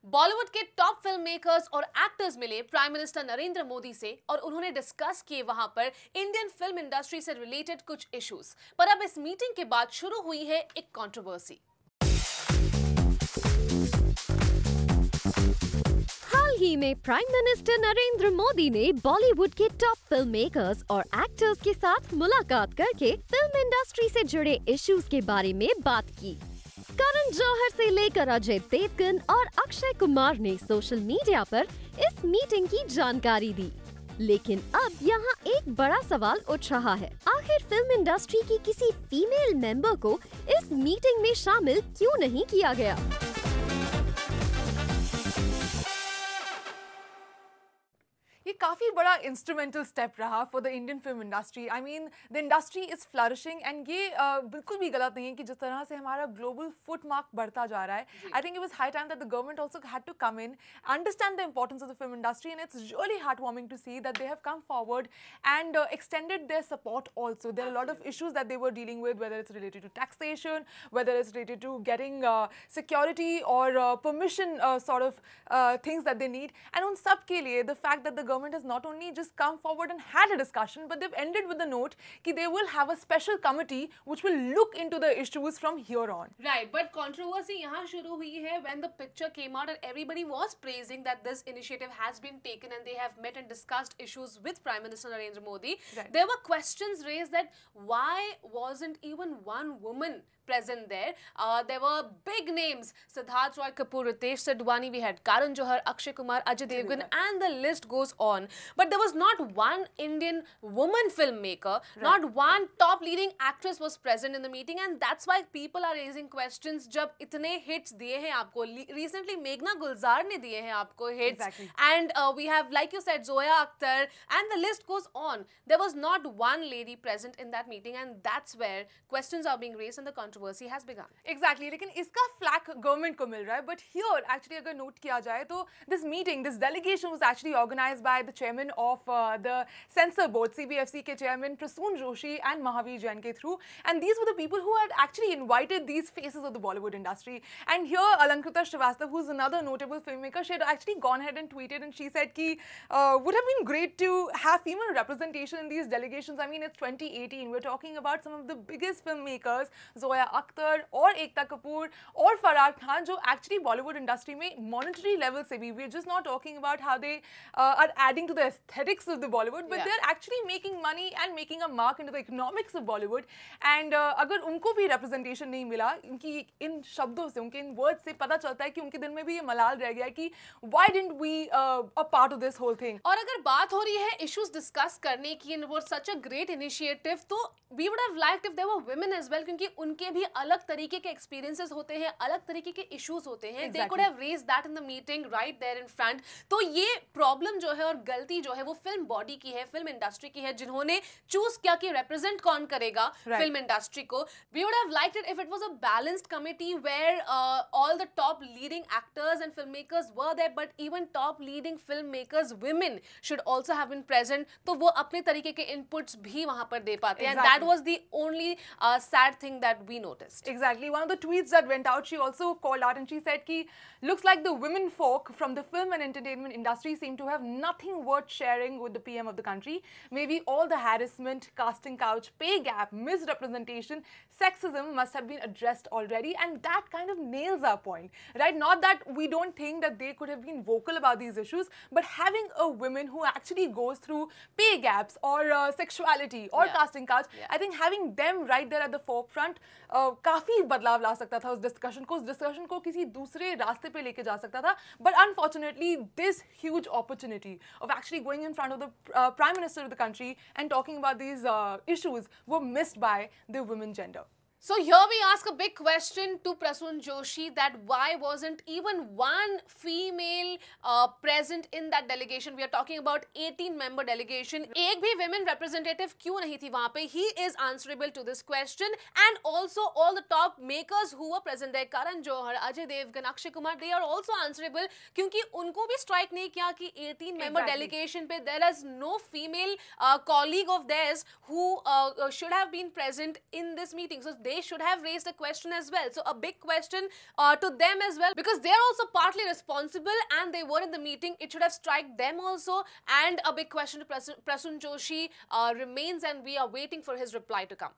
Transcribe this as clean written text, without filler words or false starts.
बॉलीवुड के top film makers और actors मिले प्राइम मिनिस्टर नरेंद्र मोदी से और उन्होंने डिस्कस किए वहां पर इंडियन फिल्म इंडस्ट्री से रिलेटेड कुछ इश्यूज। पर अब इस मीटिंग के बाद शुरू हुई है एक कंट्रोवर्सी। हाल ही में प्राइम मिनिस्टर नरेंद्र मोदी ने बॉलीवुड के टॉप फिल्म मेकर्स और एक्टर्स के साथ मुलाकात करके फिल्म इंडस्ट्री से जुड़े इश्यूज के बारे में बात की। करण जौहर से लेकर अजय देवगन और अक्षय कुमार ने सोशल मीडिया पर इस मीटिंग की जानकारी दी। लेकिन अब यहाँ एक बड़ा सवाल उठ रहा है, आखिर फिल्म इंडस्ट्री की किसी फीमेल मेंबर को इस मीटिंग में शामिल क्यों नहीं किया गया? ये काफ़ी बड़ा इंस्ट्रूमेंटल स्टेप रहा for the Indian film industry. I mean the industry is flourishing and ये बिल्कुल भी गलत नहीं है कि जिस तरह से हमारा ग्लोबल फुट मार्क बढ़ता जा रहा है। I think it was high time that the government also had to come in, understand the importance of the film industry and it's really heart warming to see that they have come forward and extended their support also. There are a lot of issues that they were dealing with, whether it's related to taxation, whether it's related to getting security or permission sort of things that they need. And on sab ke liye, the fact that the government has not only just come forward and had a discussion, but they've ended with a note that they will have a special committee which will look into the issues from here on. Right, but controversy यहाँ शुरू हुई है when the picture came out and everybody was praising that this initiative has been taken and they have met and discussed issues with Prime Minister Narendra Modi. Right. There were questions raised that why wasn't even one woman present there. There were big names: Siddharth Roy Kapoor, Ritesh Sidhwani, we had Karan Johar, Akshay Kumar, Ajay Devgan, and the list goes on. But there was not one Indian woman filmmaker, not one top leading actress was present in the meeting, and that's why people are raising questions. जब इतने hits दिए हैं आपको, recently मेघना गुलजार ने दिए हैं आपको hits, Exactly. and we have, like you said, Zoya Akhtar, and the list goes on. There was not one lady present in that meeting, and that's where questions are being raised and the controversy has begun. Exactly, लेकिन इसका फ्लैक government को मिल रहा है, but here actually अगर नोट किया जाए तो this meeting, this delegation was actually organised by the chairman of the censor board, CBFC के चेयरमैन प्रसून जोशी एंड महावीर जैन के through, and these were the people who had actually invited these faces of the Bollywood industry. And here Alankrita Shrivastava, who is another notable film maker, she had actually gone ahead and tweeted and she said कि would have been great to have female representation in these delegations. I mean, it's 2018, we're talking about some of the biggest filmmakers, Zoya Akhtar और एकता कपूर और फरार खान, जो actually Bollywood industry में monetary level से भी, we are just not talking about how they are adding to the aesthetics of the Bollywood, but they are actually making money and making a mark into the economics of Bollywood. And अगर उनको भी representation नहीं मिला, इनकी इन शब्दों से, उनके इन word से पता चलता है कि उनके दिल में भी ये मलाल रह गया कि why didn't we a part of this whole thing. और अगर बात हो रही है इश्यूज डिस्कस करने की, एंड वो सच अ ग्रेट इनिशिएटिव, तो we would have liked if there were women as well, क्योंकि उनके भी अलग तरीके के एक्सपीरियंसेस होते हैं, अलग तरीके के इश्यूज होते हैं. They could have raised that in the meeting right there in front. तो ये प्रॉब्लम जो है और गलती जो है वो फिल्म बॉडी की है, फिल्म इंडस्ट्री की है, जिन्होंने चूज किया कि रिप्रेजेंट कौन करेगा फिल्म इंडस्ट्री को. We would have liked it if it was a balanced committee where all the top leading actors and film makers were there, but even top leading film makers women should also have been present, तो वो अपने तरीके के inputs भी वहां पर दे पाते हैं. And that was the only sad thing that we noticed. Exactly. One of the tweets that went out, she also called out and she said ki looks like the women folk from the film and entertainment industry seem to have nothing worth sharing with the PM of the country. Maybe all the harassment, casting couch, pay gap, misrepresentation, sexism must have been addressed already, and that kind of nails our point, right? Not that we don't think that they could have been vocal about these issues, but having a woman who actually goes through pay gaps or sexuality or casting couch, I think having them right there at the forefront काफी बदलाव ला सकता था उस discussion को किसी दूसरे रास्ते पे लेके जा सकता था. But unfortunately this huge opportunity of actually going in front of the prime minister of the country and talking about these issues were missed by the women gender. So here we ask a big question to Prasoon Joshi, that why wasn't even one female present in that delegation? We are talking about 18-member delegation. एक भी women representative क्यों नहीं थी वहाँ पे? He is answerable to this question, and also all the top makers who were present there, Karan Johar, Ajay Devgan, Akshay Kumar, they are also answerable, क्योंकि उनको भी strike नहीं किया कि 18-member delegation पे there is no female colleague of theirs who should have been present in this meeting. So they should have raised a question as well. So a big question to them as well, because they are also partly responsible and they were in the meeting. It should have struck them also. And a big question to Prasoon Joshi remains, and we are waiting for his reply to come.